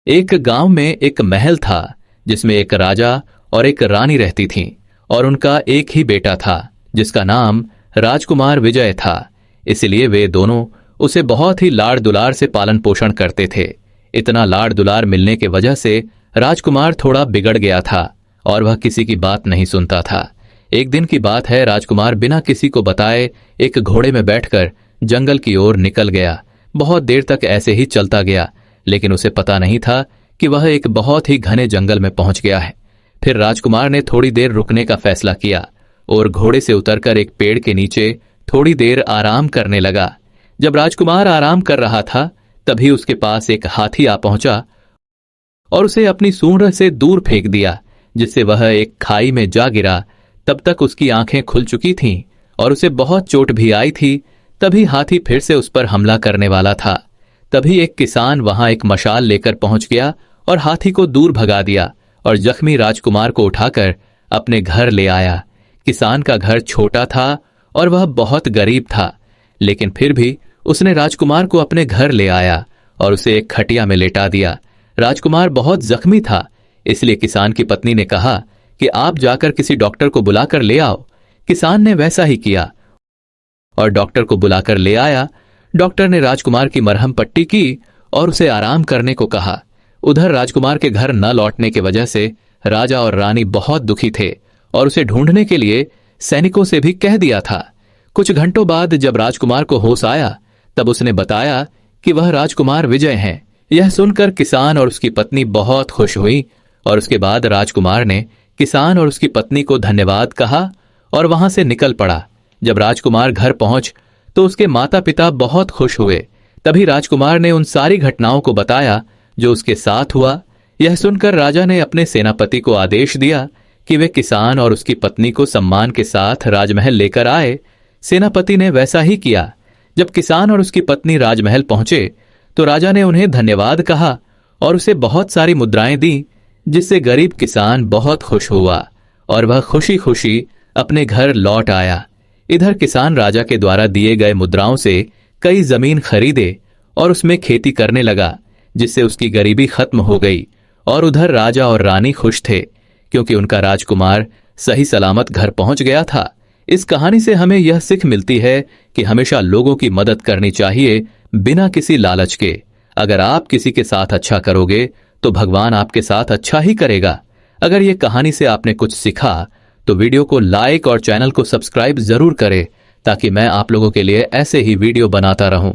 एक गांव में एक महल था जिसमें एक राजा और एक रानी रहती थीं और उनका एक ही बेटा था जिसका नाम राजकुमार विजय था। इसलिए वे दोनों उसे बहुत ही लाड़ दुलार से पालन पोषण करते थे। इतना लाड़ दुलार मिलने के वजह से राजकुमार थोड़ा बिगड़ गया था और वह किसी की बात नहीं सुनता था। एक दिन की बात है, राजकुमार बिना किसी को बताए एक घोड़े में बैठकर जंगल की ओर निकल गया। बहुत देर तक ऐसे ही चलता गया, लेकिन उसे पता नहीं था कि वह एक बहुत ही घने जंगल में पहुंच गया है। फिर राजकुमार ने थोड़ी देर रुकने का फैसला किया और घोड़े से उतरकर एक पेड़ के नीचे थोड़ी देर आराम करने लगा। जब राजकुमार आराम कर रहा था तभी उसके पास एक हाथी आ पहुंचा और उसे अपनी सूंड से दूर फेंक दिया, जिससे वह एक खाई में जा गिरा। तब तक उसकी आंखें खुल चुकी थीं और उसे बहुत चोट भी आई थी। तभी हाथी फिर से उस पर हमला करने वाला था। तभी एक किसान वहां एक मशाल लेकर पहुंच गया और हाथी को दूर भगा दिया और जख्मी राजकुमार को उठाकर अपने घर ले आया। किसान का घर छोटा था और वह बहुत गरीब था, लेकिन फिर भी उसने राजकुमार को अपने घर ले आया और उसे एक खटिया में लेटा दिया। राजकुमार बहुत जख्मी था, इसलिए किसान की पत्नी ने कहा कि आप जाकर किसी डॉक्टर को बुलाकर ले आओ। किसान ने वैसा ही किया और डॉक्टर को बुलाकर ले आया। डॉक्टर ने राजकुमार की मरहम पट्टी की और उसे आराम करने को कहा। उधर राजकुमार के घर न लौटने की वजह से राजा और रानी बहुत दुखी थे और उसे ढूंढने के लिए सैनिकों से भी कह दिया था। कुछ घंटों बाद जब राजकुमार को होश आया तब उसने बताया कि वह राजकुमार विजय हैं। यह सुनकर किसान और उसकी पत्नी बहुत खुश हुई और उसके बाद राजकुमार ने किसान और उसकी पत्नी को धन्यवाद कहा और वहां से निकल पड़ा। जब राजकुमार घर पहुंच तो उसके माता पिता बहुत खुश हुए। तभी राजकुमार ने उन सारी घटनाओं को बताया जो उसके साथ हुआ। यह सुनकर राजा ने अपने सेनापति को आदेश दिया कि वे किसान और उसकी पत्नी को सम्मान के साथ राजमहल लेकर आए। सेनापति ने वैसा ही किया। जब किसान और उसकी पत्नी राजमहल पहुंचे तो राजा ने उन्हें धन्यवाद कहा और उसे बहुत सारी मुद्राएं दी, जिससे गरीब किसान बहुत खुश हुआ और वह खुशी खुशी अपने घर लौट आया। इधर किसान राजा के द्वारा दिए गए मुद्राओं से कई जमीन खरीदे और उसमें खेती करने लगा, जिससे उसकी गरीबी खत्म हो गई। और उधर राजा और रानी खुश थे क्योंकि उनका राजकुमार सही सलामत घर पहुंच गया था। इस कहानी से हमें यह सीख मिलती है कि हमेशा लोगों की मदद करनी चाहिए बिना किसी लालच के। अगर आप किसी के साथ अच्छा करोगे तो भगवान आपके साथ अच्छा ही करेगा। अगर ये कहानी से आपने कुछ सीखा तो वीडियो को लाइक और चैनल को सब्सक्राइब जरूर करें ताकि मैं आप लोगों के लिए ऐसे ही वीडियो बनाता रहूं।